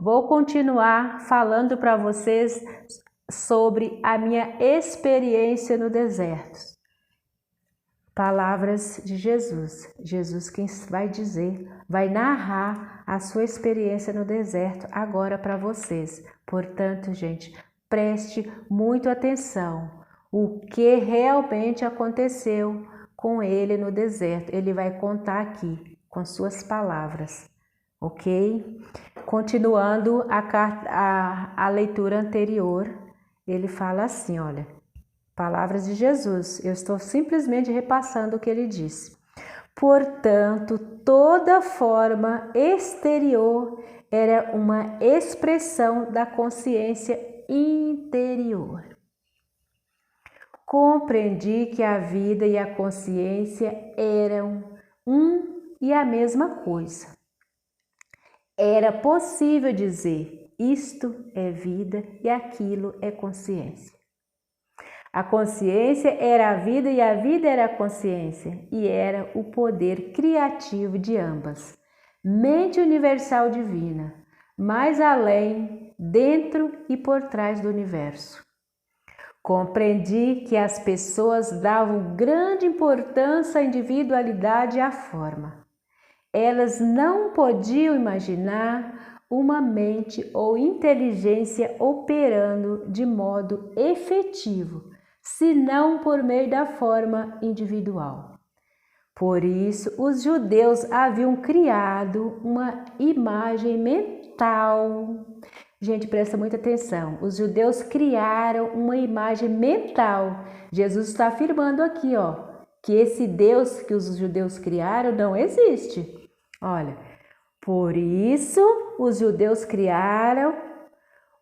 Vou continuar falando para vocês sobre a minha experiência no deserto. Palavras de Jesus. Jesus quem vai dizer, vai narrar a sua experiência no deserto agora para vocês. Portanto, gente, preste muito atenção. O que realmente aconteceu com ele no deserto? Ele vai contar aqui com suas palavras, ok? Continuando a leitura anterior, ele fala assim, olha. Palavras de Jesus, eu estou simplesmente repassando o que ele disse. Portanto, toda forma exterior era uma expressão da consciência interior. Compreendi que a vida e a consciência eram um e a mesma coisa. Era possível dizer, isto é vida e aquilo é consciência. A consciência era a vida e a vida era a consciência, e era o poder criativo de ambas. Mente universal divina, mais além, dentro e por trás do universo. Compreendi que as pessoas davam grande importância à individualidade e à forma. Elas não podiam imaginar uma mente ou inteligência operando de modo efetivo, senão por meio da forma individual. Por isso, os judeus haviam criado uma imagem mental. Gente, presta muita atenção. Os judeus criaram uma imagem mental. Jesus está afirmando aqui, que esse Deus que os judeus criaram não existe. Olha, por isso os judeus criaram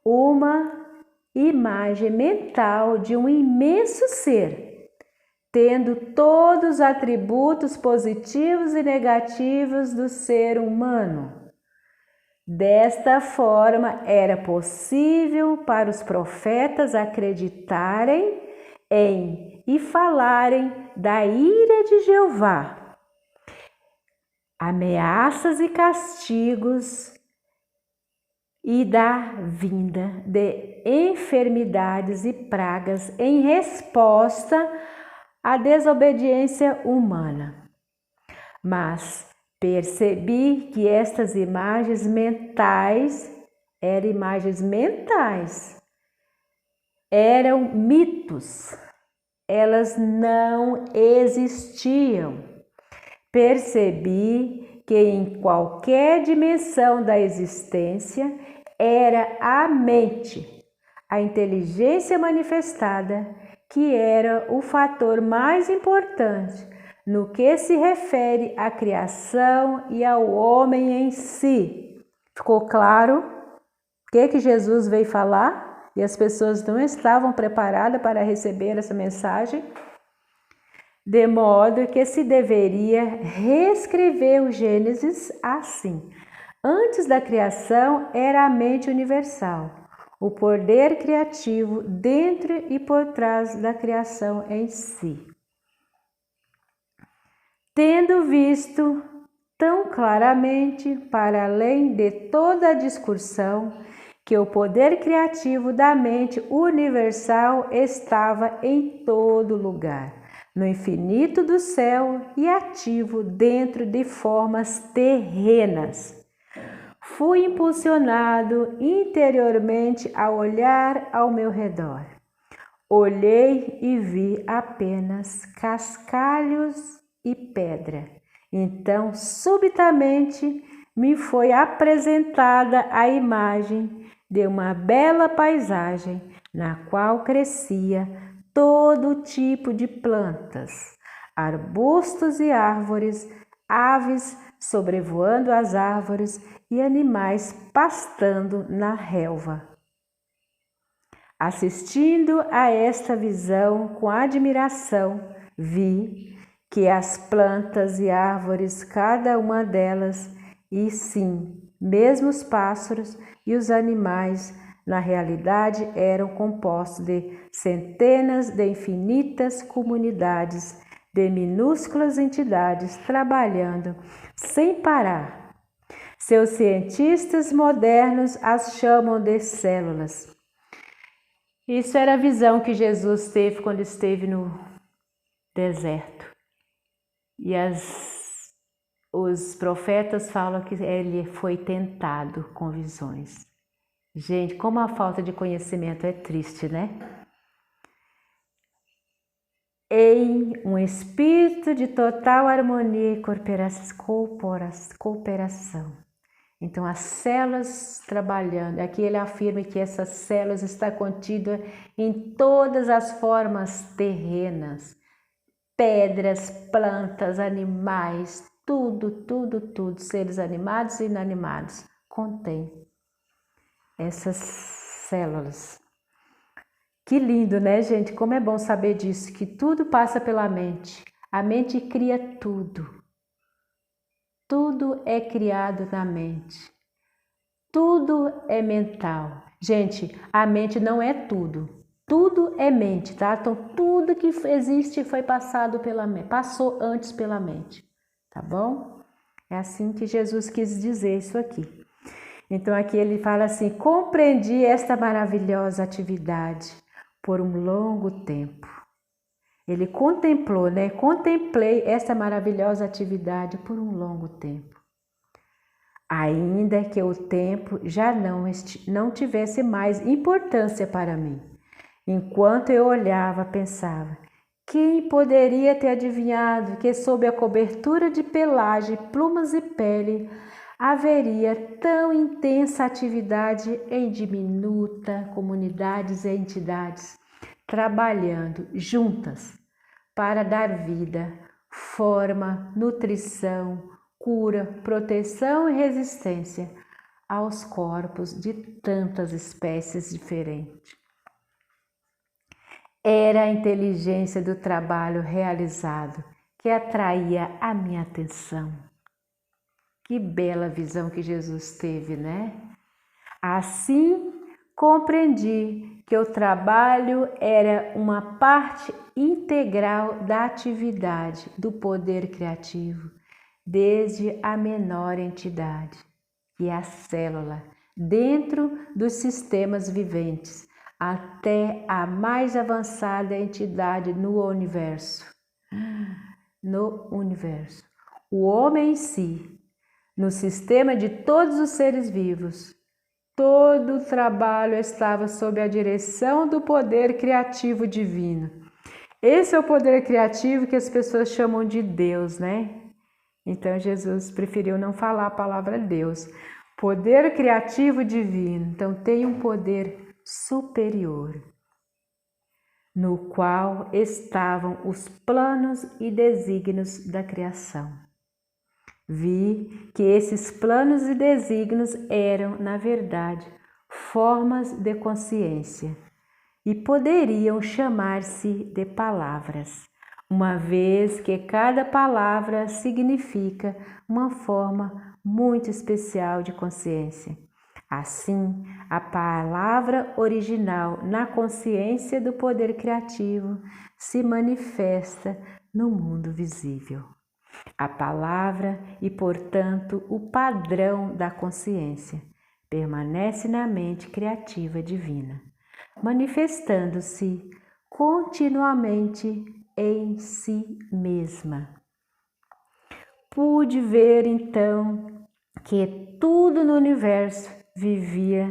uma imagem mental de um imenso ser, tendo todos os atributos positivos e negativos do ser humano. Desta forma, era possível para os profetas acreditarem em e falarem da ira de Jeová, ameaças e castigos e da vinda de enfermidades e pragas em resposta à desobediência humana. Mas percebi que estas imagens mentais eram mitos, elas não existiam. Percebi que em qualquer dimensão da existência era a mente, a inteligência manifestada, que era o fator mais importante no que se refere à criação e ao homem em si. Ficou claro o que Jesus veio falar? E as pessoas não estavam preparadas para receber essa mensagem? De modo que se deveria reescrever o Gênesis assim. Antes da criação era a mente universal, o poder criativo dentro e por trás da criação em si. Tendo visto tão claramente, para além de toda a discussão, que o poder criativo da mente universal estava em todo lugar, no infinito do céu e ativo dentro de formas terrenas. Fui impulsionado interiormente a olhar ao meu redor. Olhei e vi apenas cascalhos e pedra. Então, subitamente, me foi apresentada a imagem de uma bela paisagem na qual crescia todo tipo de plantas, arbustos e árvores, aves sobrevoando as árvores e animais pastando na relva. Assistindo a esta visão com admiração, vi que as plantas e árvores, cada uma delas, e sim, mesmo os pássaros e os animais, na realidade eram compostos de centenas de infinitas comunidades, de minúsculas entidades trabalhando sem parar, Seus cientistas modernos as chamam de células. Isso era a visão que Jesus teve quando esteve no deserto. E os profetas falam que ele foi tentado com visões. Gente, como a falta de conhecimento é triste, né? Em um espírito de total harmonia e cooperação. Então, as células trabalhando. Aqui ele afirma que essas células estão contidas em todas as formas terrenas. Pedras, plantas, animais, tudo, seres animados e inanimados, contém essas células. Que lindo, né, gente? Como é bom saber disso, que tudo passa pela mente. A mente cria tudo. Tudo é criado na mente. Tudo é mental. Gente, a mente não é tudo. Tudo é mente, tá? Então, tudo que existe foi passado pela mente, passou antes pela mente, tá bom? É assim que Jesus quis dizer isso aqui. Então, aqui ele fala assim: compreendi esta maravilhosa atividade por um longo tempo. Ele contemplou, né? Contemplei esta maravilhosa atividade por um longo tempo. Ainda que o tempo já não tivesse mais importância para mim. Enquanto eu olhava, pensava: quem poderia ter adivinhado que sob a cobertura de pelagem, plumas e pele haveria tão intensa atividade em diminuta comunidades e entidades, trabalhando juntas para dar vida, forma, nutrição, cura, proteção e resistência aos corpos de tantas espécies diferentes. Era a inteligência do trabalho realizado que atraía a minha atenção. Que bela visão que Jesus teve, né? Assim, compreendi que o trabalho era uma parte integral da atividade do poder criativo, desde a menor entidade, que é a célula, dentro dos sistemas viventes, até a mais avançada entidade no universo. O homem em si, no sistema de todos os seres vivos, todo o trabalho estava sob a direção do poder criativo divino. Esse é o poder criativo que as pessoas chamam de Deus, né? Então Jesus preferiu não falar a palavra Deus. Poder criativo divino. Então tem um poder superior, no qual estavam os planos e desígnios da criação. Vi que esses planos e desígnios eram, na verdade, formas de consciência e poderiam chamar-se de palavras, uma vez que cada palavra significa uma forma muito especial de consciência. Assim, a palavra original na consciência do poder criativo se manifesta no mundo visível. A palavra e, portanto, o padrão da consciência permanece na mente criativa divina, manifestando-se continuamente em si mesma. Pude ver então que tudo no universo vivia,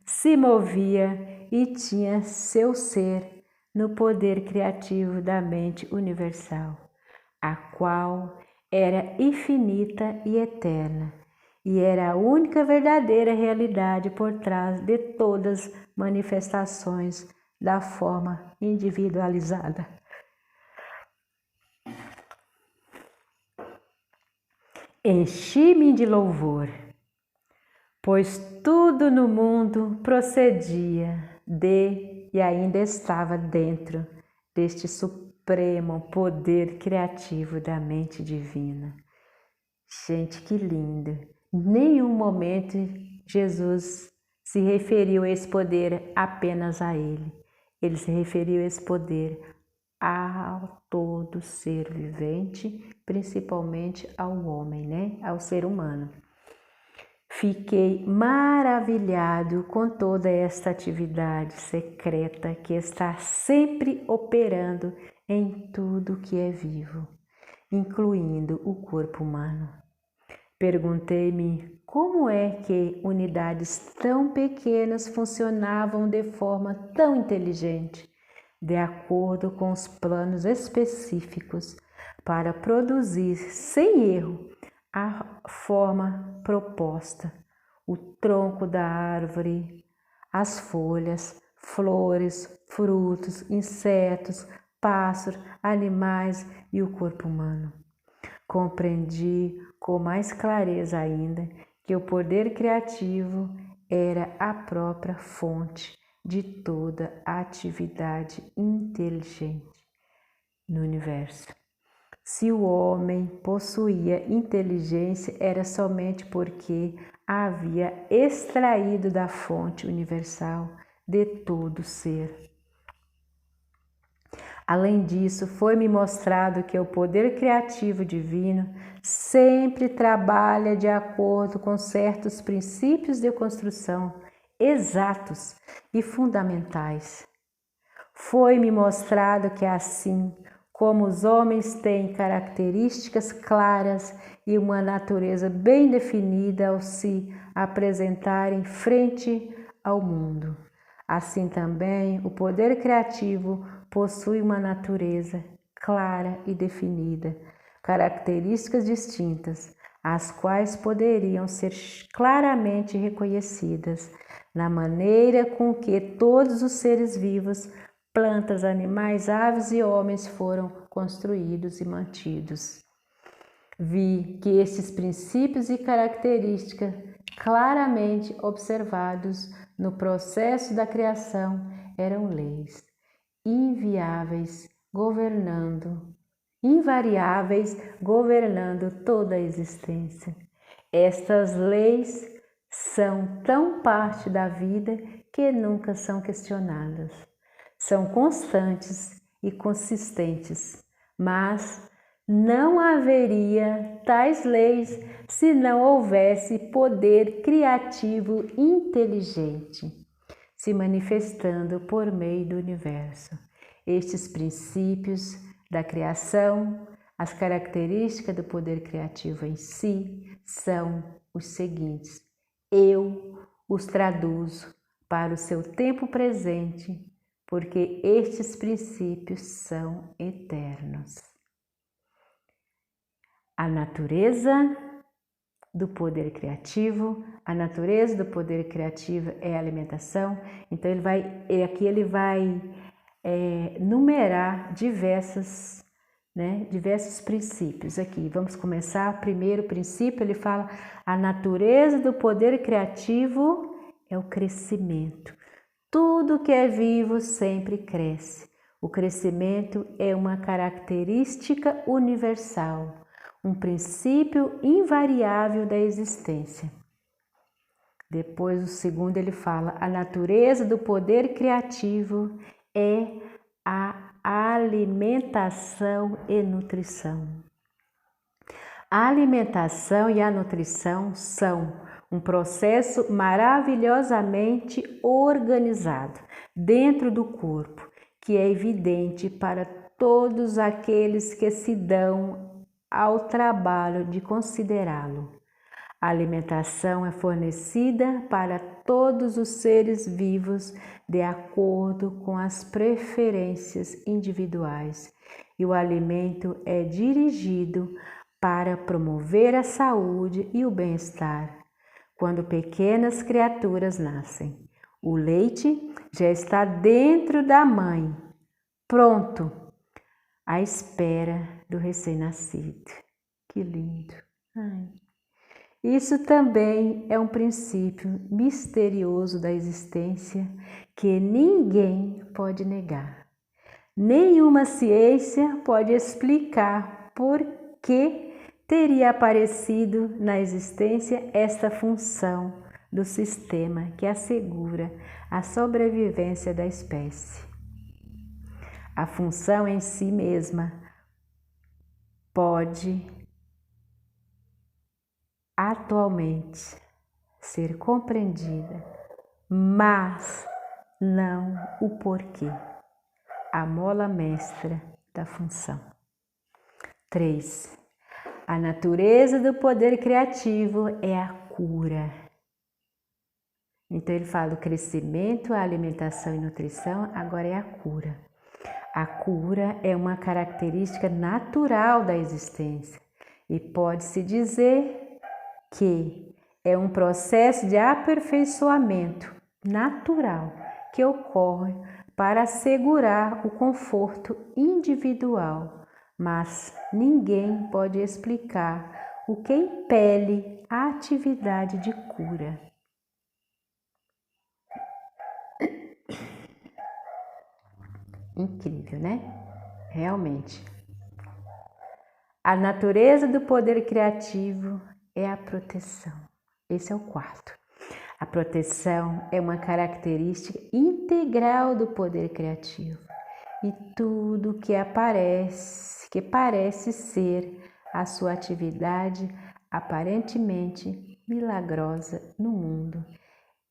se movia e tinha seu ser no poder criativo da mente universal, a qual era infinita e eterna, e era a única verdadeira realidade por trás de todas as manifestações da forma individualizada. Enchi-me de louvor, pois tudo no mundo procedia de e ainda estava dentro deste supremo poder criativo da mente divina. Gente, que lindo! Em nenhum momento Jesus se referiu a esse poder apenas a ele. Ele se referiu a esse poder a todo ser vivente, principalmente ao homem, né? Ao ser humano. Fiquei maravilhado com toda esta atividade secreta que está sempre operando em tudo que é vivo, incluindo o corpo humano. Perguntei-me como é que unidades tão pequenas funcionavam de forma tão inteligente, de acordo com os planos específicos, para produzir sem erro a forma proposta, o tronco da árvore, as folhas, flores, frutos, insetos, pássaros, animais e o corpo humano. Compreendi com mais clareza ainda que o poder criativo era a própria fonte de toda a atividade inteligente no universo. Se o homem possuía inteligência, era somente porque a havia extraído da fonte universal de todo ser. Além disso, foi-me mostrado que o poder criativo divino sempre trabalha de acordo com certos princípios de construção exatos e fundamentais. Foi-me mostrado que assim como os homens têm características claras e uma natureza bem definida ao se apresentarem frente ao mundo, assim também o poder criativo possui uma natureza clara e definida, características distintas, as quais poderiam ser claramente reconhecidas na maneira com que todos os seres vivos, plantas, animais, aves e homens foram construídos e mantidos. Vi que estes princípios e características claramente observados no processo da criação eram leis invariáveis governando toda a existência. Estas leis são tão parte da vida que nunca são questionadas. São constantes e consistentes, mas não haveria tais leis se não houvesse poder criativo inteligente se manifestando por meio do universo. Estes princípios da criação, as características do poder criativo em si, são os seguintes. Eu os traduzo para o seu tempo presente, porque estes princípios são eternos. A natureza do poder criativo, a natureza do poder criativo é a alimentação. Então ele vai numerar diversos princípios aqui. Vamos começar. Primeiro princípio, ele fala: a natureza do poder criativo é o crescimento. Tudo que é vivo sempre cresce. O crescimento é uma característica universal, um princípio invariável da existência. Depois, o segundo, ele fala: a natureza do poder criativo é a alimentação e nutrição. A alimentação e a nutrição são um processo maravilhosamente organizado dentro do corpo, que é evidente para todos aqueles que se dão ao trabalho de considerá-lo. A alimentação é fornecida para todos os seres vivos de acordo com as preferências individuais, e o alimento é dirigido para promover a saúde e o bem-estar. Quando pequenas criaturas nascem, o leite já está dentro da mãe, pronto, à espera do recém-nascido. Que lindo! Ai. Isso também é um princípio misterioso da existência que ninguém pode negar. Nenhuma ciência pode explicar por que teria aparecido na existência esta função do sistema que assegura a sobrevivência da espécie. A função em si mesma pode atualmente ser compreendida, mas não o porquê, a mola mestra da função. 3. A natureza do poder criativo é a cura. Então ele fala do crescimento, a alimentação e nutrição, agora é a cura. A cura é uma característica natural da existência e pode-se dizer que é um processo de aperfeiçoamento natural que ocorre para assegurar o conforto individual, mas ninguém pode explicar o que impele a atividade de cura. Incrível, né? Realmente. A natureza do poder criativo é a proteção. Esse é o 4. A proteção é uma característica integral do poder criativo e tudo que parece ser a sua atividade aparentemente milagrosa no mundo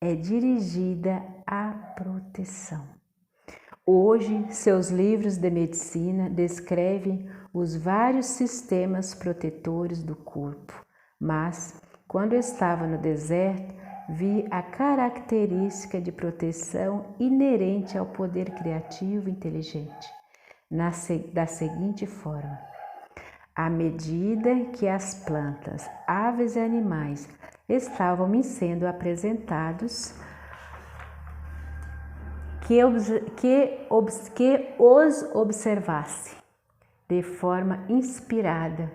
é dirigida à proteção. Hoje, seus livros de medicina descrevem os vários sistemas protetores do corpo, mas, quando estava no deserto, vi a característica de proteção inerente ao poder criativo e inteligente, da seguinte forma: à medida que as plantas, aves e animais estavam me sendo apresentados, que os observasse de forma inspirada,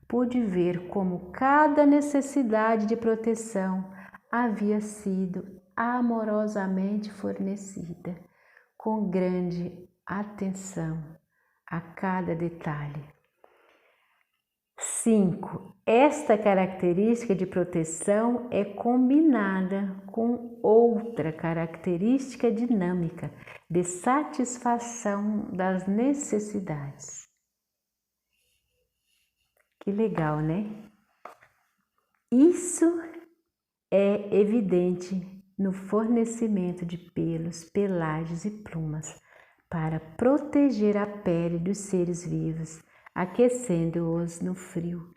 pude ver como cada necessidade de proteção havia sido amorosamente fornecida, com grande atenção a cada detalhe. 5. Esta característica de proteção é combinada com outra característica dinâmica de satisfação das necessidades. Que legal, né? Isso é evidente no fornecimento de pelos, pelagens e plumas para proteger a pele dos seres vivos, aquecendo-os no frio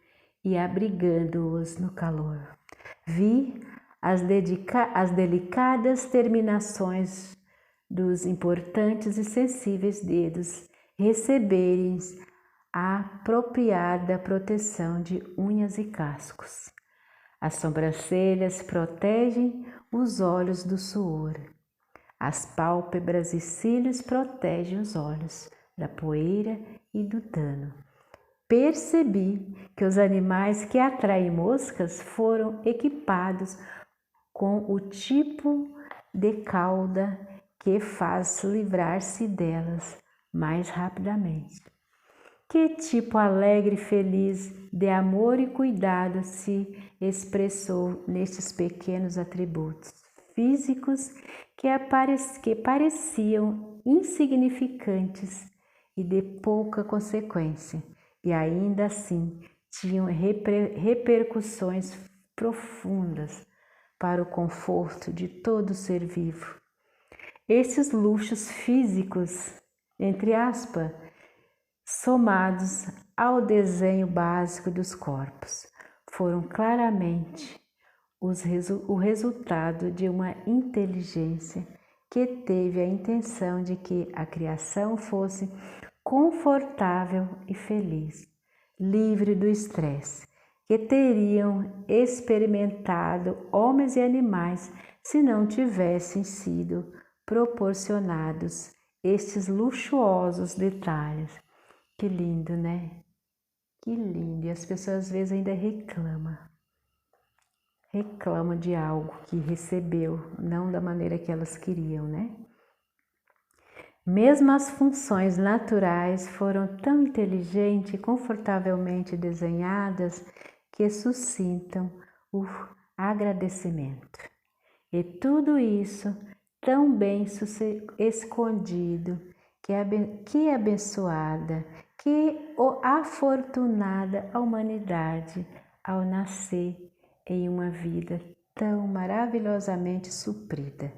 e abrigando-os no calor. Vi as delicadas terminações dos importantes e sensíveis dedos receberem a apropriada proteção de unhas e cascos. As sobrancelhas protegem os olhos do suor. As pálpebras e cílios protegem os olhos da poeira e do dano. Percebi que os animais que atraem moscas foram equipados com o tipo de cauda que faz livrar-se delas mais rapidamente. Que tipo alegre e feliz de amor e cuidado se expressou nestes pequenos atributos físicos que pareciam insignificantes e de pouca consequência, e ainda assim tinham repercussões profundas para o conforto de todo ser vivo. Esses luxos físicos, entre aspas, somados ao desenho básico dos corpos, foram claramente o resultado de uma inteligência que teve a intenção de que a criação fosse confortável e feliz, livre do estresse, que teriam experimentado homens e animais se não tivessem sido proporcionados estes luxuosos detalhes. Que lindo, né? Que lindo. E as pessoas às vezes ainda reclamam de algo que recebeu, não da maneira que elas queriam, né? Mesmo as funções naturais foram tão inteligentes e confortavelmente desenhadas que suscitam o agradecimento. E tudo isso tão bem escondido, que abençoada, que afortunada a humanidade ao nascer em uma vida tão maravilhosamente suprida.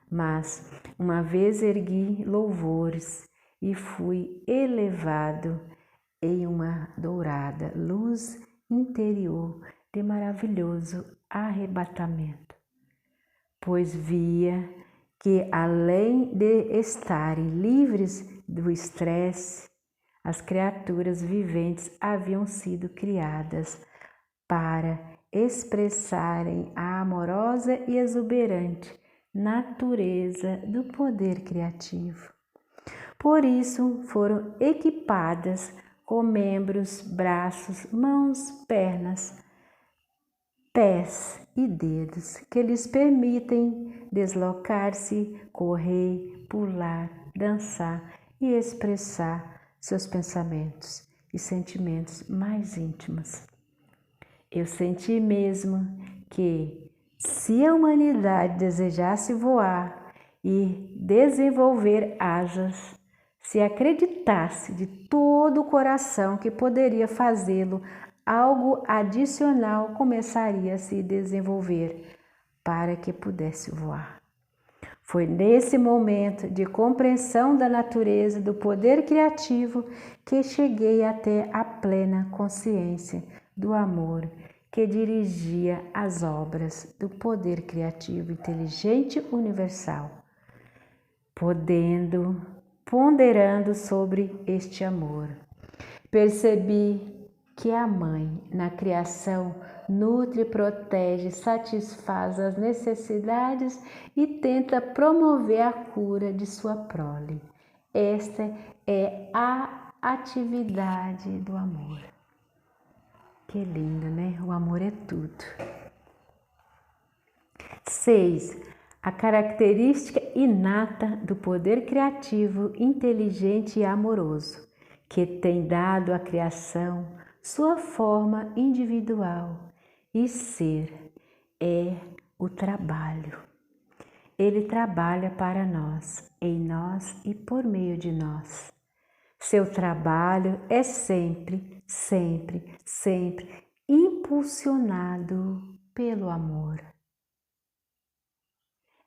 Mas uma vez ergui louvores e fui elevado em uma dourada luz interior de maravilhoso arrebatamento, pois via que, além de estarem livres do estresse, as criaturas viventes haviam sido criadas para expressarem a amorosa e exuberante natureza do poder criativo. Por isso foram equipadas com membros, braços, mãos, pernas, pés e dedos que lhes permitem deslocar-se, correr, pular, dançar e expressar seus pensamentos e sentimentos mais íntimos. Eu senti mesmo que, se a humanidade desejasse voar e desenvolver asas, se acreditasse de todo o coração que poderia fazê-lo, algo adicional começaria a se desenvolver para que pudesse voar. Foi nesse momento de compreensão da natureza do poder criativo que cheguei até a plena consciência do amor que dirigia as obras do poder criativo inteligente universal, ponderando sobre este amor. Percebi que a mãe, na criação, nutre, protege, satisfaz as necessidades e tenta promover a cura de sua prole. Esta é a atividade do amor. Que lindo, né? O amor é tudo. 6. A característica inata do poder criativo, inteligente e amoroso, que tem dado à criação sua forma individual e ser, é o trabalho. Ele trabalha para nós, em nós e por meio de nós. Seu trabalho é sempre, sempre, sempre impulsionado pelo amor.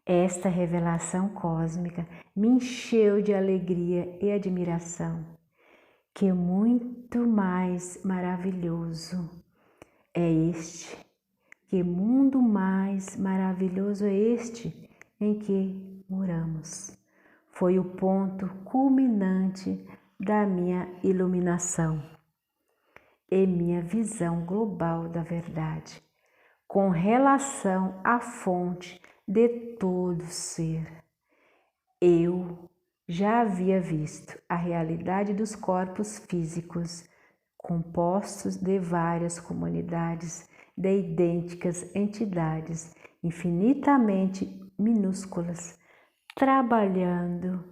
Esta revelação cósmica me encheu de alegria e admiração. Que muito mais maravilhoso é este, que mundo mais maravilhoso é este em que moramos. Foi o ponto culminante da minha iluminação e minha visão global da verdade, com relação à fonte de todo ser. Eu já havia visto a realidade dos corpos físicos, compostos de várias comunidades de idênticas entidades infinitamente minúsculas, trabalhando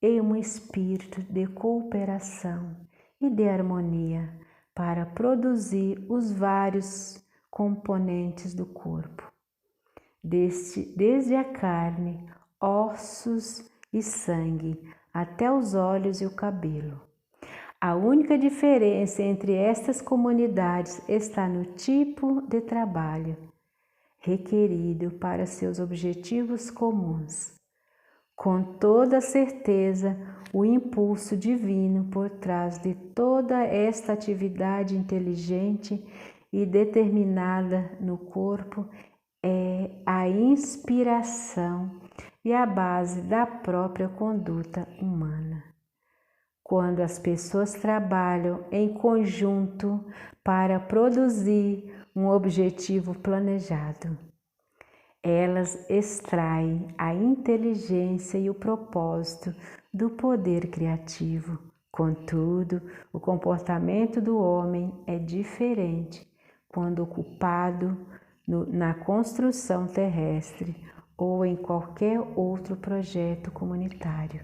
em um espírito de cooperação e de harmonia para produzir os vários componentes do corpo, desde a carne, ossos e sangue, até os olhos e o cabelo. A única diferença entre estas comunidades está no tipo de trabalho requerido para seus objetivos comuns. Com toda certeza, o impulso divino por trás de toda esta atividade inteligente e determinada no corpo é a inspiração e a base da própria conduta humana. Quando as pessoas trabalham em conjunto para produzir um objetivo planejado, elas extraem a inteligência e o propósito do poder criativo. Contudo, o comportamento do homem é diferente quando ocupado na construção terrestre ou em qualquer outro projeto comunitário,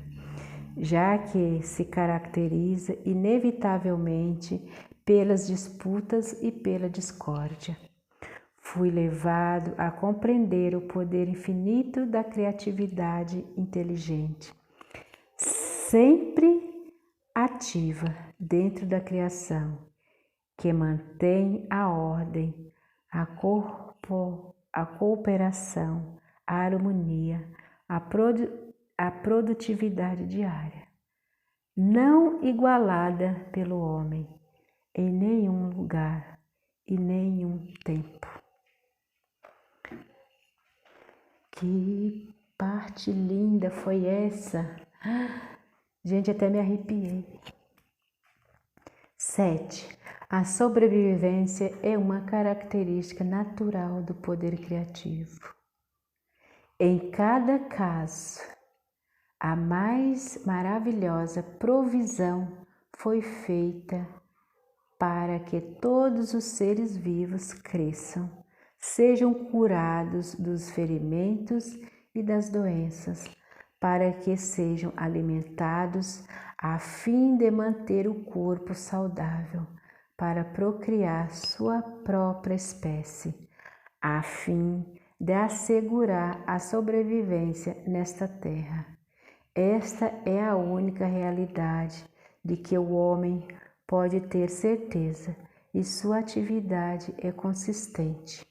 já que se caracteriza inevitavelmente pelas disputas e pela discórdia. Fui levado a compreender o poder infinito da criatividade inteligente, sempre ativa dentro da criação, que mantém a ordem, a a cooperação, a harmonia, a produtividade diária, não igualada pelo homem em nenhum lugar e nenhum tempo. Que parte linda foi essa! Gente, até me arrepiei. 7. A sobrevivência é uma característica natural do poder criativo. Em cada caso, a mais maravilhosa provisão foi feita para que todos os seres vivos cresçam, sejam curados dos ferimentos e das doenças, para que sejam alimentados a fim de manter o corpo saudável, para procriar sua própria espécie, a fim de assegurar a sobrevivência nesta terra. Esta é a única realidade de que o homem pode ter certeza e sua atividade é consistente.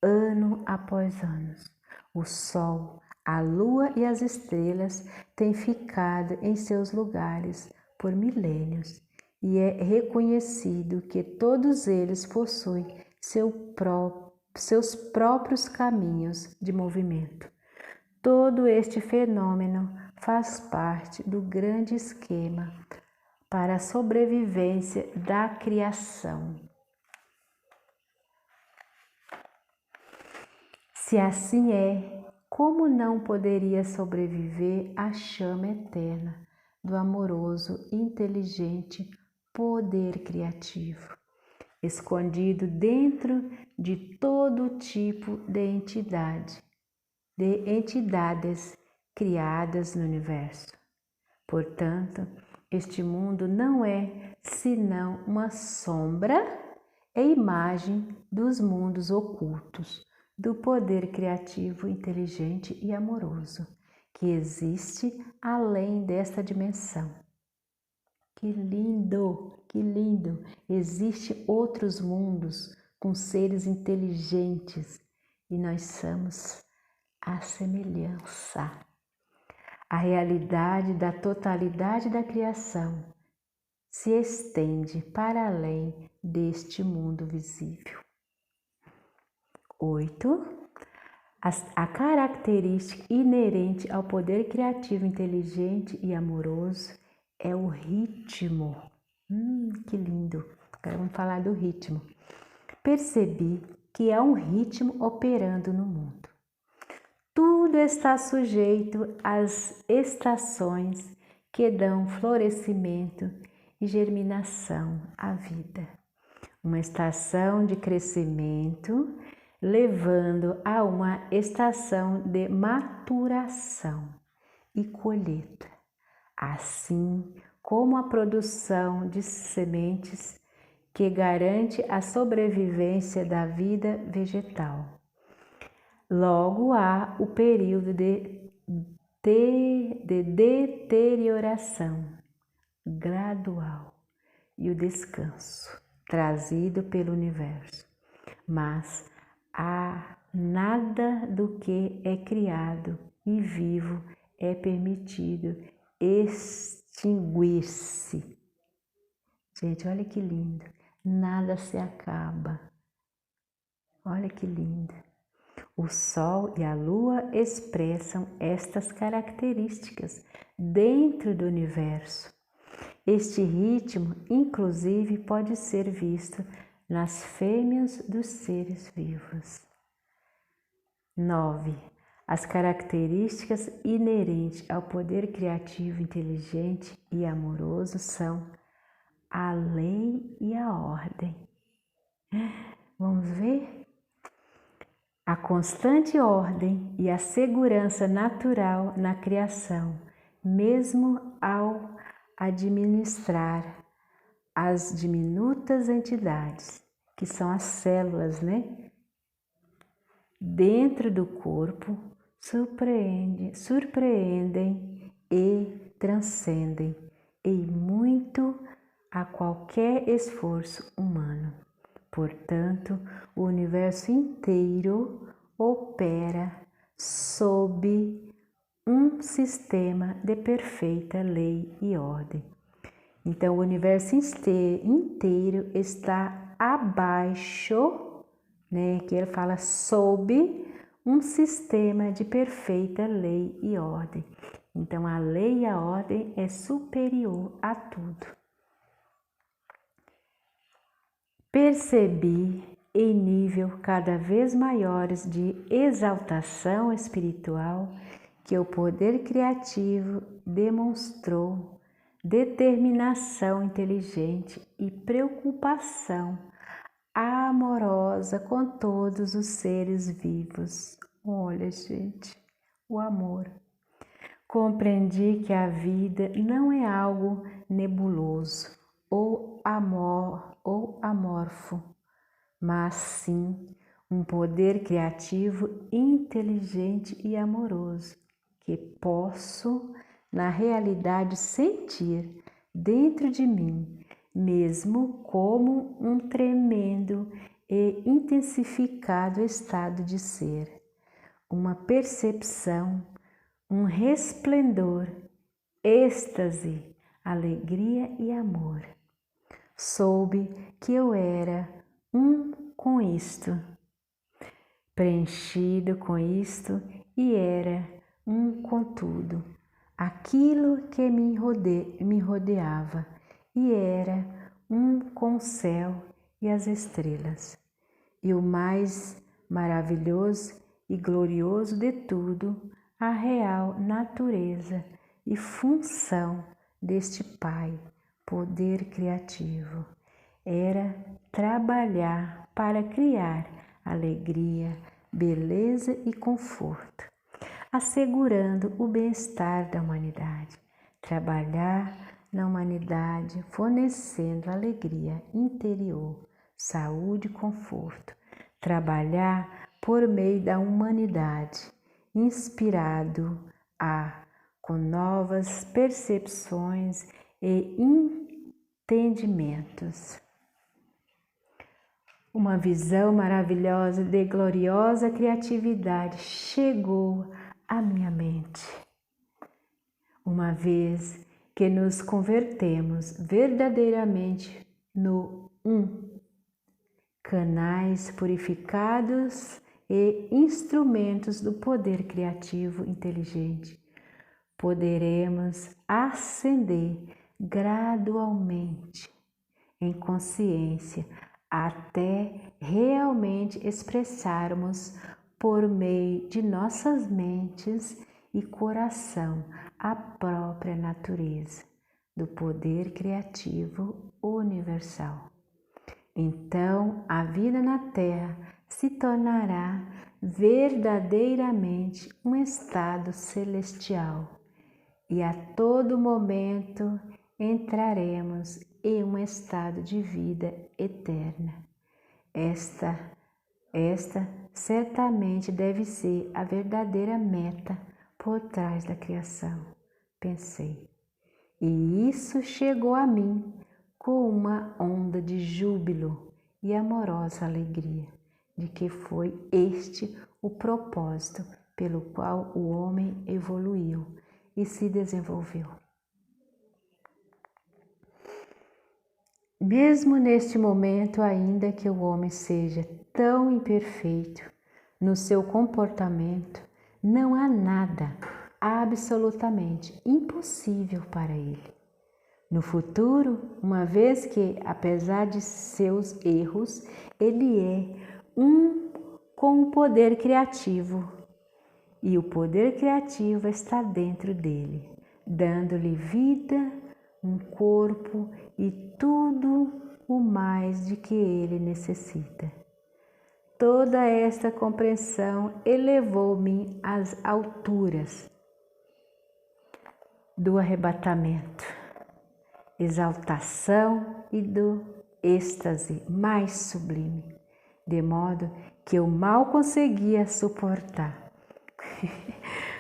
Ano após ano, o Sol, a Lua e as estrelas têm ficado em seus lugares por milênios e é reconhecido que todos eles possuem seus próprios caminhos de movimento. Todo este fenômeno faz parte do grande esquema para a sobrevivência da criação. Se assim é, como não poderia sobreviver a chama eterna do amoroso, inteligente poder criativo, escondido dentro de todo tipo de entidades criadas no universo? Portanto, este mundo não é senão uma sombra e imagem dos mundos ocultos, do poder criativo, inteligente e amoroso, que existe além desta dimensão. Que lindo, que lindo! Existem outros mundos com seres inteligentes e nós somos a semelhança. A realidade da totalidade da criação se estende para além deste mundo visível. 8. A característica inerente ao poder criativo, inteligente e amoroso é o ritmo. Que lindo! Agora vamos falar do ritmo. Percebi que há um ritmo operando no mundo. Tudo está sujeito às estações que dão florescimento e germinação à vida. Uma estação de crescimento levando a uma estação de maturação e colheita, assim como a produção de sementes que garante a sobrevivência da vida vegetal. Logo há o período de deterioração gradual e o descanso trazido pelo universo. Mas há nada do que é criado e vivo é permitido extinguir-se. Gente, olha que lindo. Nada se acaba. Olha que lindo. O Sol e a Lua expressam estas características dentro do universo. Este ritmo, inclusive, pode ser visto nas fêmeas dos seres vivos. 9. As características inerentes ao poder criativo, inteligente e amoroso são a lei e a ordem. Vamos ver? A constante ordem e a segurança natural na criação, mesmo ao administrar as diminutas entidades, que são as células, dentro do corpo, surpreendem e transcendem em muito a qualquer esforço humano. Portanto, o universo inteiro opera sob um sistema de perfeita lei e ordem. Então, o universo inteiro está abaixo, que ele fala sob um sistema de perfeita lei e ordem. Então, a lei e a ordem é superior a tudo. Percebi em nível cada vez maiores de exaltação espiritual que o poder criativo demonstrou determinação inteligente e preocupação amorosa com todos os seres vivos. Olha, gente, o amor. Compreendi que a vida não é algo nebuloso ou amorfo, mas sim um poder criativo, inteligente e amoroso que posso, na realidade, sentir dentro de mim, mesmo como um tremendo e intensificado estado de ser, uma percepção, um resplendor, êxtase, alegria e amor. Soube que eu era um com isto, preenchido com isto e era um com tudo, aquilo que me rodeava e era um com o céu e as estrelas. E o mais maravilhoso e glorioso de tudo, a real natureza e função deste Pai, poder criativo, era trabalhar para criar alegria, beleza e conforto, assegurando o bem-estar da humanidade. Trabalhar na humanidade, fornecendo alegria interior, saúde e conforto. Trabalhar por meio da humanidade, inspirado com novas percepções e entendimentos. Uma visão maravilhosa de gloriosa criatividade chegou à minha mente. Uma vez que nos convertemos verdadeiramente no canais purificados e instrumentos do poder criativo inteligente, poderemos ascender gradualmente em consciência até realmente expressarmos por meio de nossas mentes e coração a própria natureza do poder criativo universal. Então, a vida na Terra se tornará verdadeiramente um estado celestial e a todo momento entraremos em um estado de vida eterna. Esta certamente deve ser a verdadeira meta por trás da criação, pensei. E isso chegou a mim com uma onda de júbilo e amorosa alegria, de que foi este o propósito pelo qual o homem evoluiu e se desenvolveu. Mesmo neste momento, ainda que o homem seja tão imperfeito no seu comportamento, não há nada absolutamente impossível para ele. No futuro, uma vez que, apesar de seus erros, ele é com o poder criativo, e o poder criativo está dentro dele, dando-lhe vida, um corpo e tudo o mais de que ele necessita. Toda esta compreensão elevou-me às alturas do arrebatamento, exaltação e do êxtase mais sublime, de modo que eu mal conseguia suportar.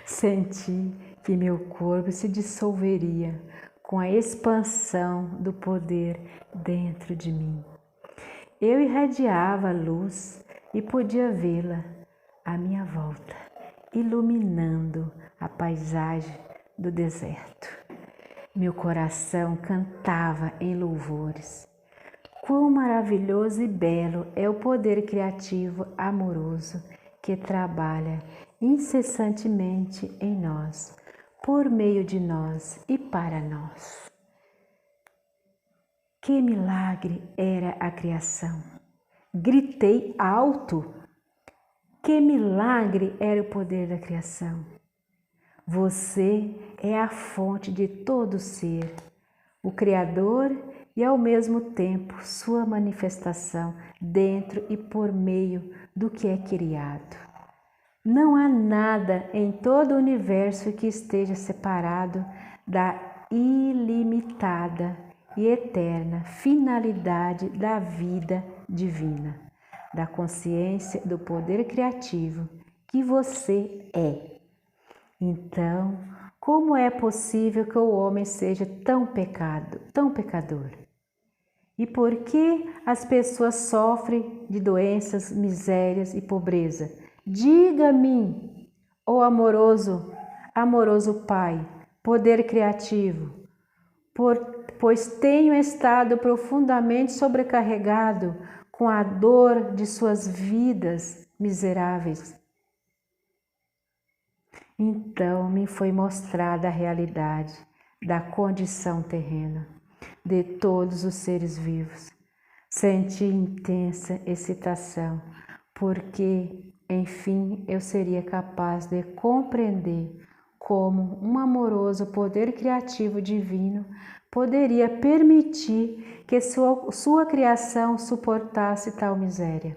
Senti que meu corpo se dissolveria com a expansão do poder dentro de mim. Eu irradiava a luz e podia vê-la à minha volta, iluminando a paisagem do deserto. Meu coração cantava em louvores. Quão maravilhoso e belo é o poder criativo amoroso que trabalha incessantemente em nós, por meio de nós e para nós. Que milagre era a criação! Gritei alto. Que milagre era o poder da criação! Você é a fonte de todo ser, o Criador e ao mesmo tempo sua manifestação dentro e por meio do que é criado. Não há nada em todo o universo que esteja separado da ilimitada e eterna finalidade da vida divina, da consciência do poder criativo que você é. Então, como é possível que o homem seja tão pecador? E por que as pessoas sofrem de doenças, misérias e pobreza? Diga-me, ó amoroso Pai, poder criativo, pois tenho estado profundamente sobrecarregado com a dor de suas vidas miseráveis. Então me foi mostrada a realidade da condição terrena de todos os seres vivos. Senti intensa excitação, porque, enfim, eu seria capaz de compreender como um amoroso poder criativo divino poderia permitir que sua criação suportasse tal miséria.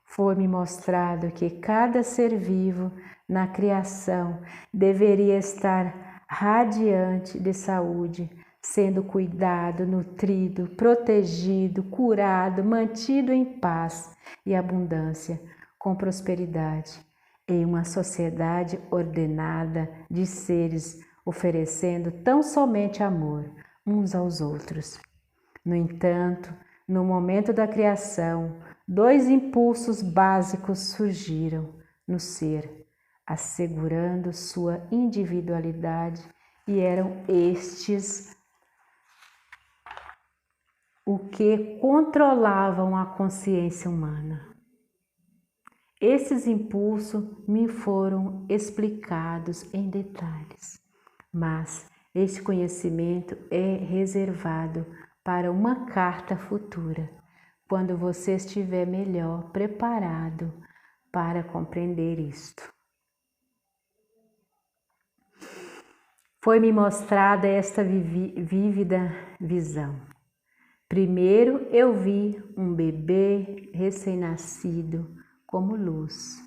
Foi-me mostrado que cada ser vivo na criação deveria estar radiante de saúde, sendo cuidado, nutrido, protegido, curado, mantido em paz e abundância, com prosperidade, em uma sociedade ordenada de seres oferecendo tão somente amor uns aos outros. No entanto, no momento da criação, dois impulsos básicos surgiram no ser, assegurando sua individualidade, e eram estes o que controlavam a consciência humana. Esses impulsos me foram explicados em detalhes, mas esse conhecimento é reservado para uma carta futura, quando você estiver melhor preparado para compreender isto. Foi-me mostrada esta vívida visão. Primeiro eu vi um bebê recém-nascido como luz,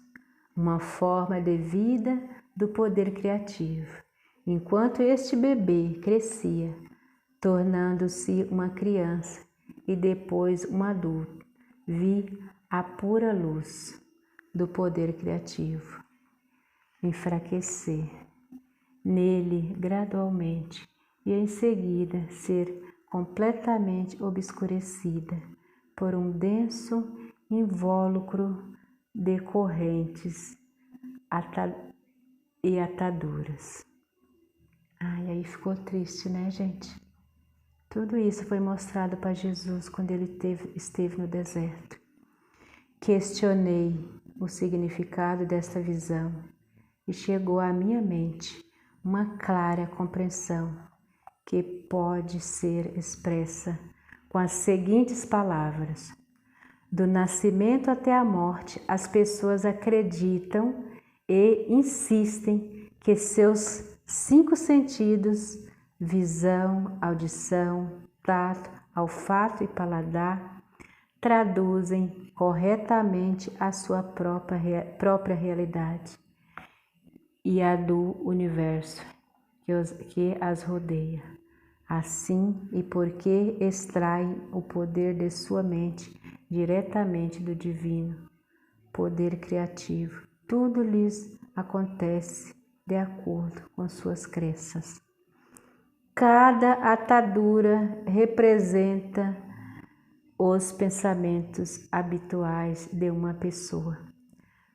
uma forma de vida do poder criativo. Enquanto este bebê crescia, tornando-se uma criança e depois um adulto, vi a pura luz do poder criativo enfraquecer nele gradualmente e em seguida ser completamente obscurecida por um denso invólucro de correntes e ataduras. Ai, aí ficou triste, né, gente? Tudo isso foi mostrado para Jesus quando ele esteve no deserto. Questionei o significado desta visão e chegou à minha mente uma clara compreensão que pode ser expressa com as seguintes palavras: do nascimento até a morte, as pessoas acreditam e insistem que seus 5 sentidos, visão, audição, tato, olfato e paladar, traduzem corretamente a sua própria realidade e a do universo que as rodeia. Assim, e porque extraem o poder de sua mente diretamente do divino poder criativo, tudo lhes acontece de acordo com suas crenças. Cada atadura representa os pensamentos habituais de uma pessoa.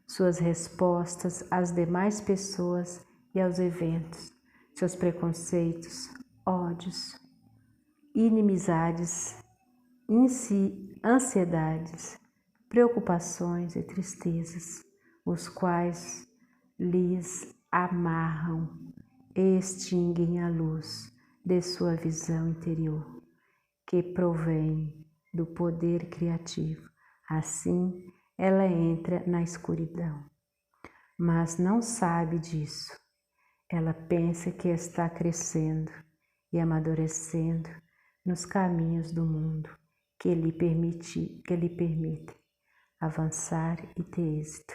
suas respostas às demais pessoas e aos eventos, seus preconceitos, ódios, inimizades, ansiedades, preocupações e tristezas, os quais lhes amarram e extinguem a luz de sua visão interior, que provém do poder criativo. Assim, ela entra na escuridão, mas não sabe disso. Ela pensa que está crescendo e amadurecendo nos caminhos do mundo que lhe permitem avançar e ter êxito.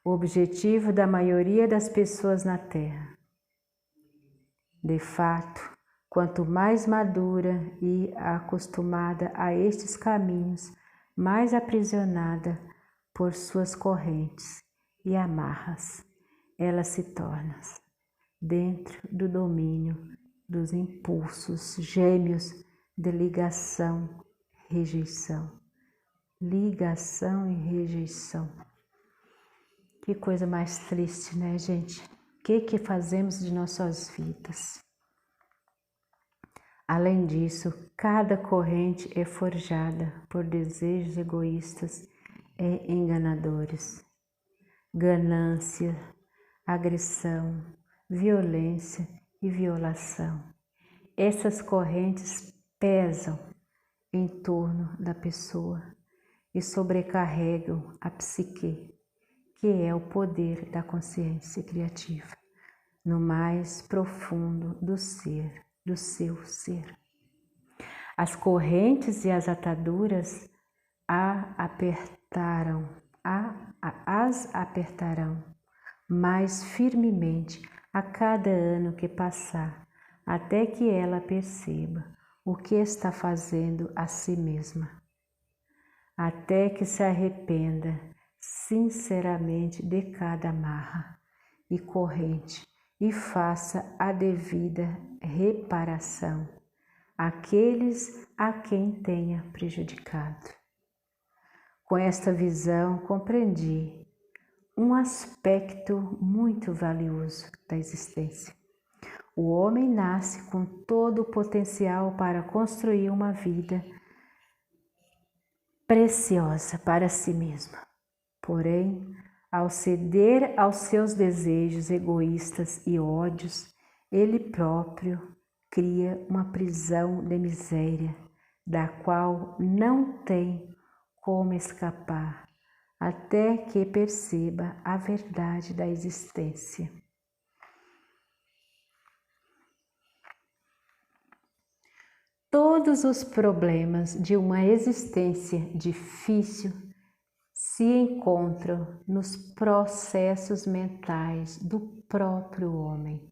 O objetivo da maioria das pessoas na Terra. De fato, quanto mais madura e acostumada a estes caminhos, mais aprisionada por suas correntes e amarras, ela se torna dentro do domínio dos impulsos gêmeos de ligação, rejeição. Ligação e rejeição. Que coisa mais triste, né, gente? O que fazemos de nossas vidas? Além disso, cada corrente é forjada por desejos egoístas e enganadores. Ganância, agressão, violência e violação. Essas correntes pesam em torno da pessoa e sobrecarregam a psique, que é o poder da consciência criativa, no mais profundo do seu ser. As correntes e as ataduras as apertarão mais firmemente a cada ano que passar, até que ela perceba o que está fazendo a si mesma, até que se arrependa sinceramente de cada amarra e corrente e faça a devida reparação àqueles a quem tenha prejudicado. Com esta visão, compreendi um aspecto muito valioso da existência. O homem nasce com todo o potencial para construir uma vida preciosa para si mesmo. Porém, ao ceder aos seus desejos egoístas e ódios, ele próprio cria uma prisão de miséria, da qual não tem como escapar, até que perceba a verdade da existência. Todos os problemas de uma existência difícil se encontram nos processos mentais do próprio homem.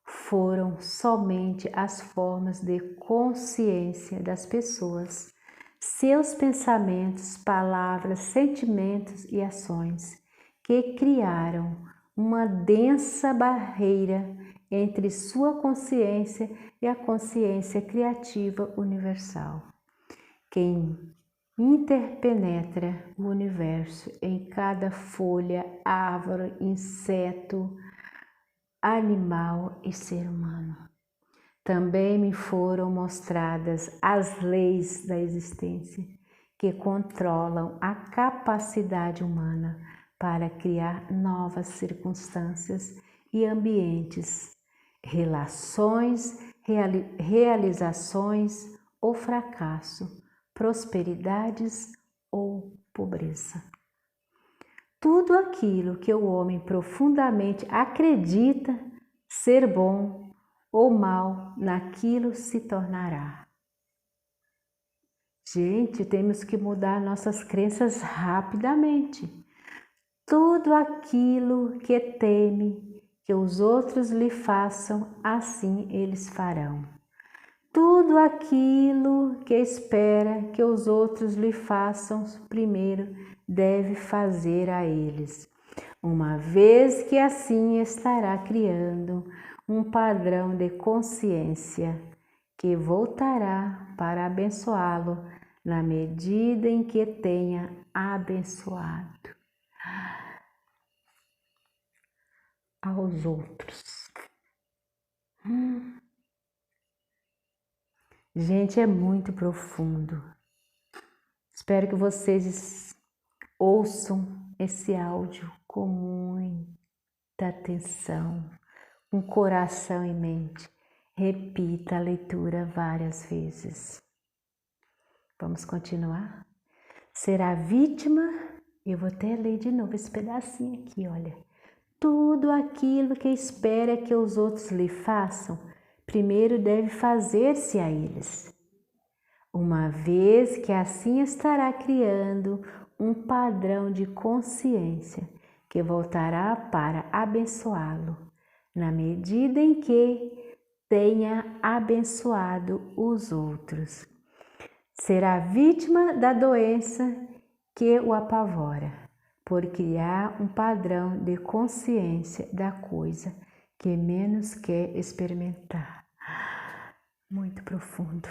Foram somente as formas de consciência das pessoas, seus pensamentos, palavras, sentimentos e ações, que criaram uma densa barreira entre sua consciência e a consciência criativa universal. Quem interpenetra o universo em cada folha, árvore, inseto, animal e ser humano. Também me foram mostradas as leis da existência que controlam a capacidade humana para criar novas circunstâncias e ambientes, relações, realizações ou fracasso, prosperidades ou pobreza. Tudo aquilo que o homem profundamente acredita ser bom ou mal, naquilo se tornará. Gente, temos que mudar nossas crenças rapidamente. Tudo aquilo que teme que os outros lhe façam, assim eles farão. Tudo aquilo que espera que os outros lhe façam, primeiro deve fazer a eles, uma vez que assim estará criando um padrão de consciência que voltará para abençoá-lo na medida em que tenha abençoado. aos outros. Gente, é muito profundo. Espero que vocês ouçam esse áudio com muita atenção, com coração em mente. Repita a leitura várias vezes. Vamos continuar? Será vítima, eu vou até ler de novo esse pedacinho aqui, olha. Tudo aquilo que espera que os outros lhe façam, primeiro deve fazer-se a eles. Uma vez que assim estará criando um padrão de consciência que voltará para abençoá-lo, na medida em que tenha abençoado os outros. Será vítima da doença que o apavora, por criar um padrão de consciência da coisa que menos quer experimentar. Muito profundo.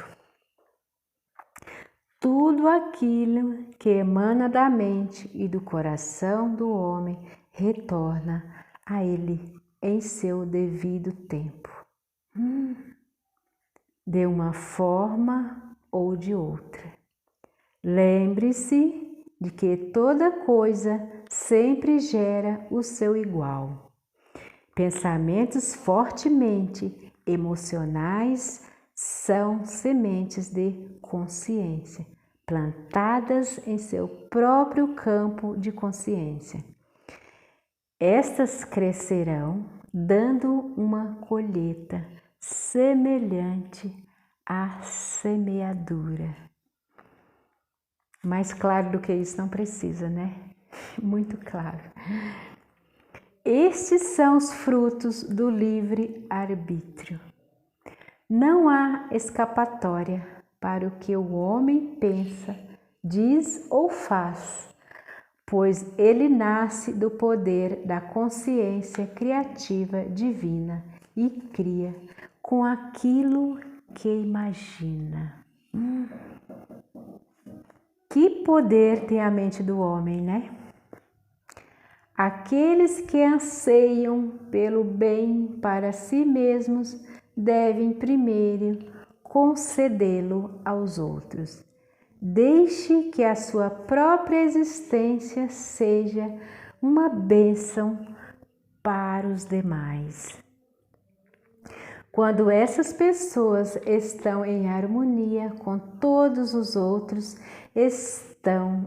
Tudo aquilo que emana da mente e do coração do homem retorna a ele em seu devido tempo, de uma forma ou de outra. Lembre-se de que toda coisa sempre gera o seu igual. Pensamentos fortemente emocionais são sementes de consciência, plantadas em seu próprio campo de consciência. Estas crescerão, dando uma colheita semelhante à semeadura. Mais claro do que isso não precisa, né? Muito claro. Estes são os frutos do livre-arbítrio. Não há escapatória para o que o homem pensa, diz ou faz, pois ele nasce do poder da consciência criativa divina e cria com aquilo que imagina. Que poder tem a mente do homem, né? Aqueles que anseiam pelo bem para si mesmos devem primeiro concedê-lo aos outros. Deixe que a sua própria existência seja uma bênção para os demais. Quando essas pessoas estão em harmonia com todos os outros,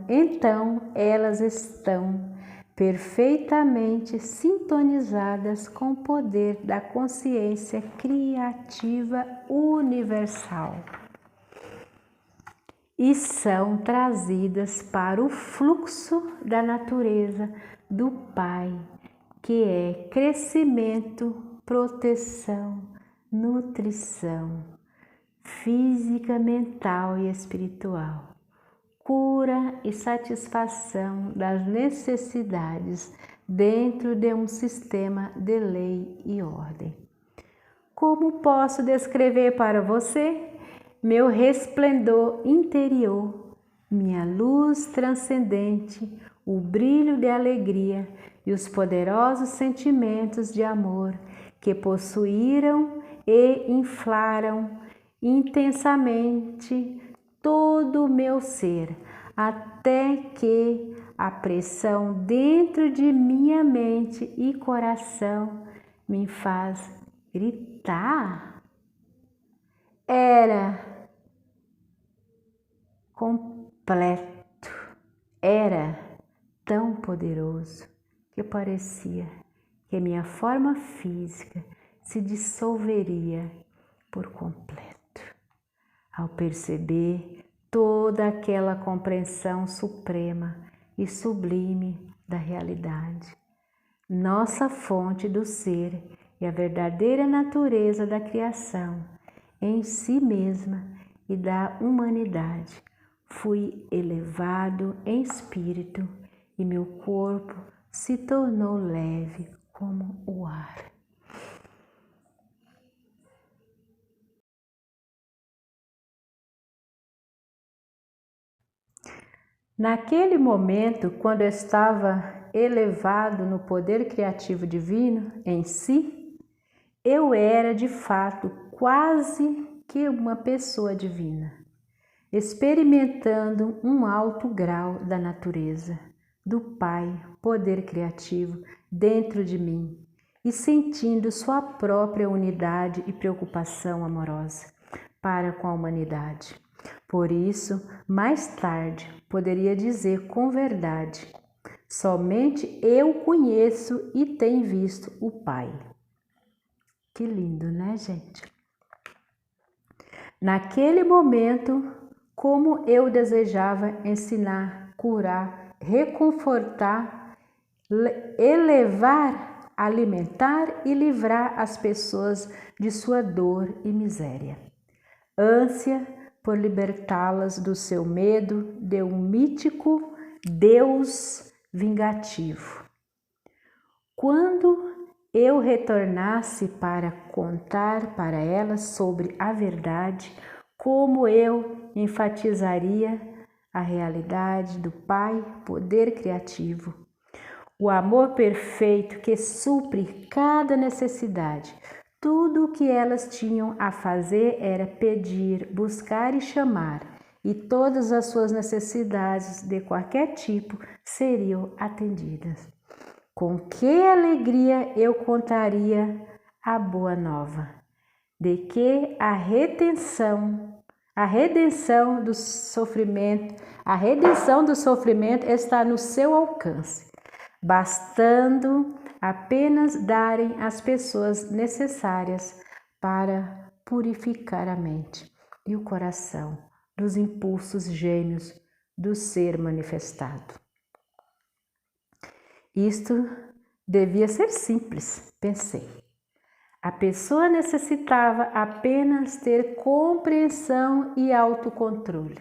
então elas estão perfeitamente sintonizadas com o poder da consciência criativa universal e são trazidas para o fluxo da natureza do Pai, que é crescimento, proteção, nutrição física, mental e espiritual, cura e satisfação das necessidades dentro de um sistema de lei e ordem. Como posso descrever para você meu resplendor interior, minha luz transcendente, o brilho de alegria e os poderosos sentimentos de amor que possuíram e inflaram intensamente todo o meu ser, até que a pressão dentro de minha mente e coração me faz gritar. Era completo, era tão poderoso que parecia que minha forma física se dissolveria por completo. Ao perceber toda aquela compreensão suprema e sublime da realidade, nossa fonte do ser e a verdadeira natureza da criação em si mesma e da humanidade, fui elevado em espírito e meu corpo se tornou leve como o ar. Naquele momento, quando eu estava elevado no poder criativo divino em si, eu era de fato quase que uma pessoa divina, experimentando um alto grau da natureza, do Pai, poder criativo, dentro de mim e sentindo sua própria unidade e preocupação amorosa para com a humanidade. Por isso, mais tarde, poderia dizer com verdade: somente eu conheço e tenho visto o Pai. Que lindo, né, gente? Naquele momento, como eu desejava ensinar, curar, reconfortar, elevar, alimentar e livrar as pessoas de sua dor e miséria. Ânsia por libertá-las do seu medo de um mítico Deus vingativo. Quando eu retornasse para contar para elas sobre a verdade, como eu enfatizaria a realidade do Pai, poder criativo, o amor perfeito que supre cada necessidade. Tudo o que elas tinham a fazer era pedir, buscar e chamar, e todas as suas necessidades de qualquer tipo seriam atendidas. Com que alegria eu contaria a boa nova, de que a redenção do sofrimento está no seu alcance, bastando apenas darem as pessoas necessárias para purificar a mente e o coração dos impulsos gêmeos do ser manifestado. Isto devia ser simples, pensei. A pessoa necessitava apenas ter compreensão e autocontrole.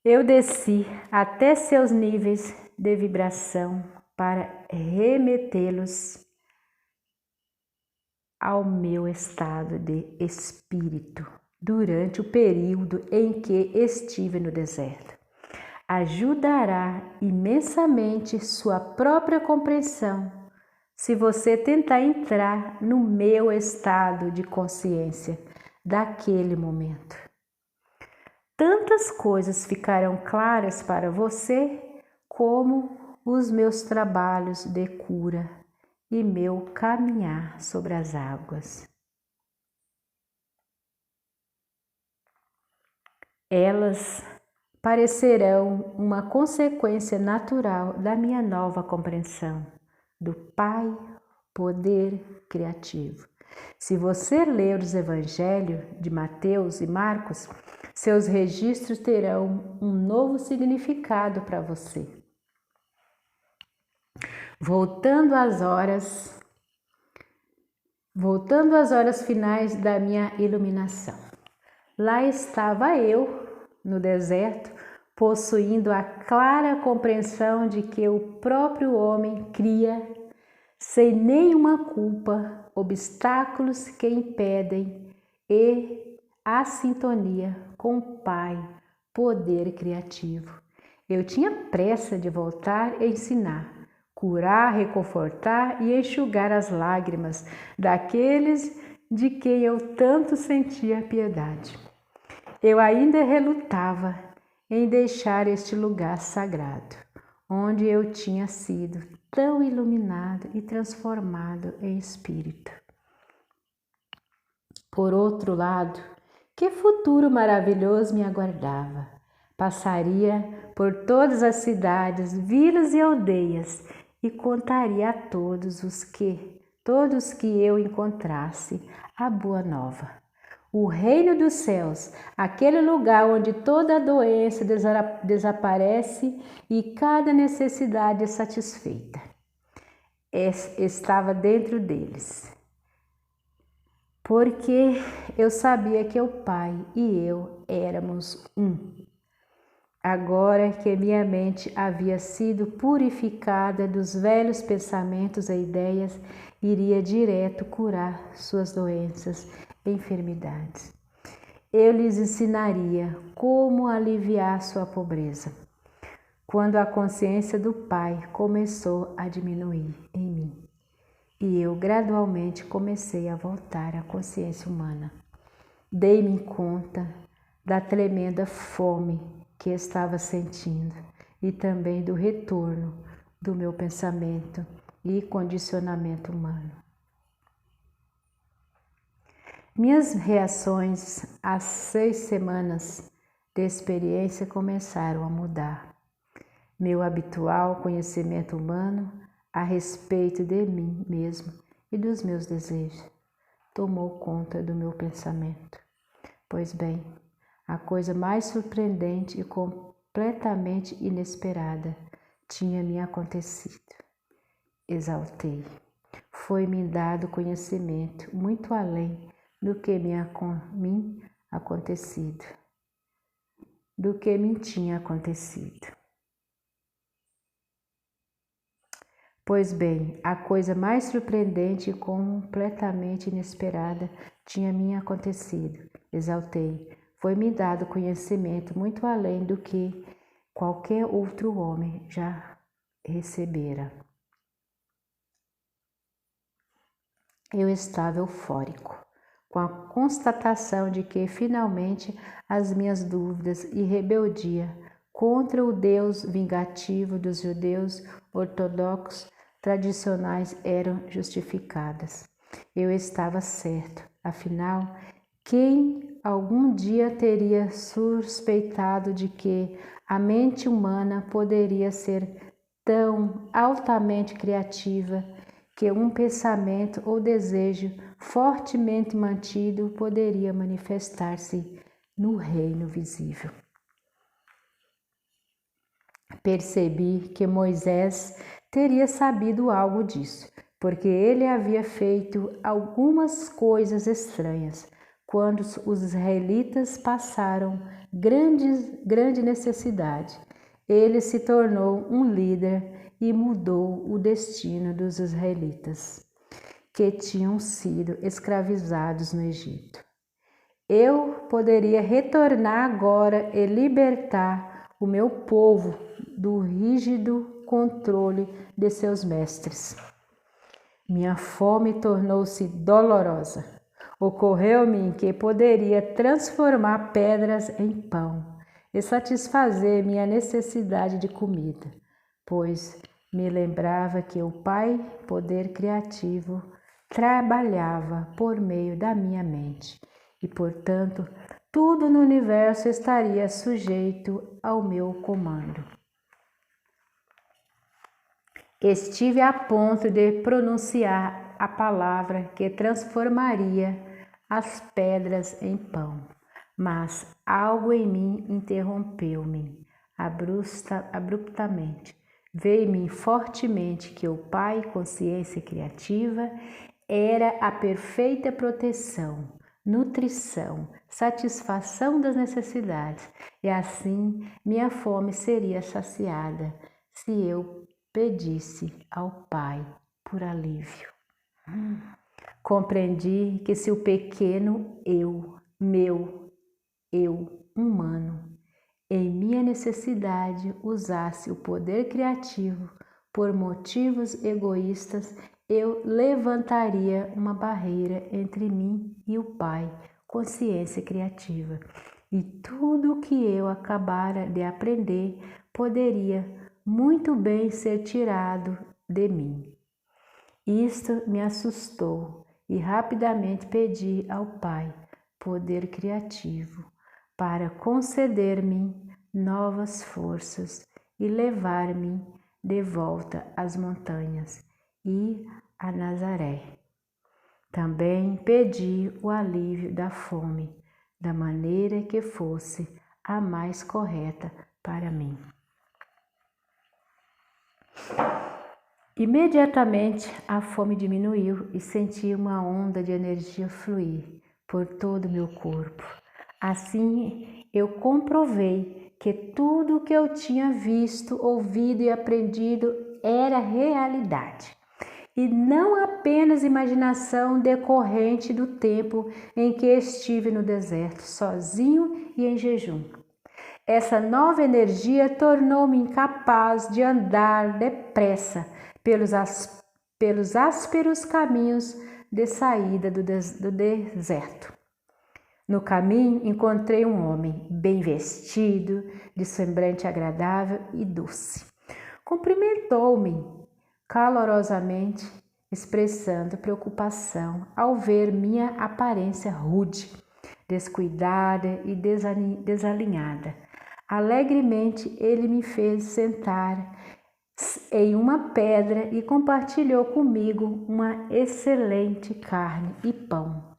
Eu desci até seus níveis de vibração para remetê-los ao meu estado de espírito durante o período em que estive no deserto. Ajudará imensamente sua própria compreensão se você tentar entrar no meu estado de consciência daquele momento. Tantas coisas ficarão claras para você como os meus trabalhos de cura e meu caminhar sobre as águas. Elas parecerão uma consequência natural da minha nova compreensão do Pai, poder criativo. Se você ler os evangelhos de Mateus e Marcos, seus registros terão um novo significado para você. Voltando às horas finais da minha iluminação. Lá estava eu, no deserto, possuindo a clara compreensão de que o próprio homem cria, sem nenhuma culpa, obstáculos que impedem a sintonia com o Pai, poder criativo. Eu tinha pressa de voltar e ensinar, curar, reconfortar e enxugar as lágrimas daqueles de quem eu tanto sentia piedade. Eu ainda relutava em deixar este lugar sagrado, onde eu tinha sido tão iluminado e transformado em espírito. Por outro lado, que futuro maravilhoso me aguardava! Passaria por todas as cidades, vilas e aldeias e contaria a todos que eu encontrasse a boa nova. O reino dos céus, aquele lugar onde toda doença desaparece e cada necessidade é satisfeita, estava dentro deles. Porque eu sabia que o Pai e eu éramos um. Agora que minha mente havia sido purificada dos velhos pensamentos e ideias, iria direto curar suas doenças e enfermidades. Eu lhes ensinaria como aliviar sua pobreza, quando a consciência do Pai começou a diminuir em mim. E eu gradualmente comecei a voltar à consciência humana. Dei-me conta da tremenda fome que estava sentindo e também do retorno do meu pensamento e condicionamento humano. Minhas reações às 6 semanas de experiência começaram a mudar. Meu habitual conhecimento humano a respeito de mim mesmo e dos meus desejos tomou conta do meu pensamento. Pois bem, a coisa mais surpreendente e completamente inesperada tinha me acontecido. Exaltei. Foi-me dado conhecimento muito além do que me acontecido, do que me tinha acontecido. Pois bem, a coisa mais surpreendente e completamente inesperada tinha me acontecido. Exaltei. Foi-me dado conhecimento muito além do que qualquer outro homem já recebera. Eu estava eufórico, com a constatação de que, finalmente, as minhas dúvidas e rebeldia contra o Deus vingativo dos judeus ortodoxos tradicionais eram justificadas. Eu estava certo, afinal, quem algum dia teria suspeitado de que a mente humana poderia ser tão altamente criativa que um pensamento ou desejo fortemente mantido poderia manifestar-se no reino visível. Percebi que Moisés teria sabido algo disso, porque ele havia feito algumas coisas estranhas quando os israelitas passaram grande necessidade. Ele se tornou um líder e mudou o destino dos israelitas, que tinham sido escravizados no Egito. Eu poderia retornar agora e libertar o meu povo do rígido controle de seus mestres. Minha fome tornou-se dolorosa. Ocorreu-me que poderia transformar pedras em pão e satisfazer minha necessidade de comida, pois me lembrava que o Pai, poder criativo, trabalhava por meio da minha mente e, portanto, tudo no universo estaria sujeito ao meu comando. Estive a ponto de pronunciar a palavra que transformaria as pedras em pão, mas algo em mim interrompeu-me abruptamente. Veio-me fortemente que o Pai, consciência criativa, era a perfeita proteção, nutrição, satisfação das necessidades, e assim minha fome seria saciada se eu pedisse ao Pai por alívio. Compreendi que se o pequeno meu eu humano, em minha necessidade, usasse o poder criativo por motivos egoístas, eu levantaria uma barreira entre mim e o Pai, consciência criativa, e tudo o que eu acabara de aprender poderia muito bem ser tirado de mim. Isto me assustou e rapidamente pedi ao Pai, poder criativo, para conceder-me novas forças e levar-me de volta às montanhas e a Nazaré. Também pedi o alívio da fome, da maneira que fosse a mais correta para mim. Imediatamente a fome diminuiu e senti uma onda de energia fluir por todo o meu corpo. Assim eu comprovei que tudo o que eu tinha visto, ouvido e aprendido era realidade, e não apenas imaginação decorrente do tempo em que estive no deserto, sozinho e em jejum. Essa nova energia tornou-me incapaz de andar depressa pelos ásperos caminhos de saída do deserto. No caminho encontrei um homem bem vestido, de semblante agradável e doce. Cumprimentou-me calorosamente, expressando preocupação ao ver minha aparência rude, descuidada e desalinhada. Alegremente ele me fez sentar em uma pedra e compartilhou comigo uma excelente carne e pão.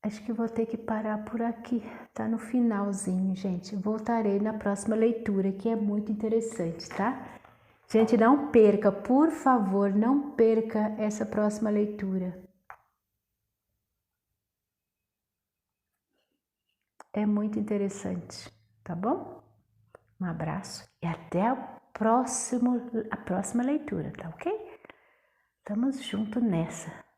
Acho que vou ter que parar por aqui, tá no finalzinho, gente. Voltarei na próxima leitura, que é muito interessante, tá? Gente, não perca, por favor, não perca essa próxima leitura. É muito interessante, tá bom? Um abraço e até a próxima leitura, tá ok? Tamo junto nessa.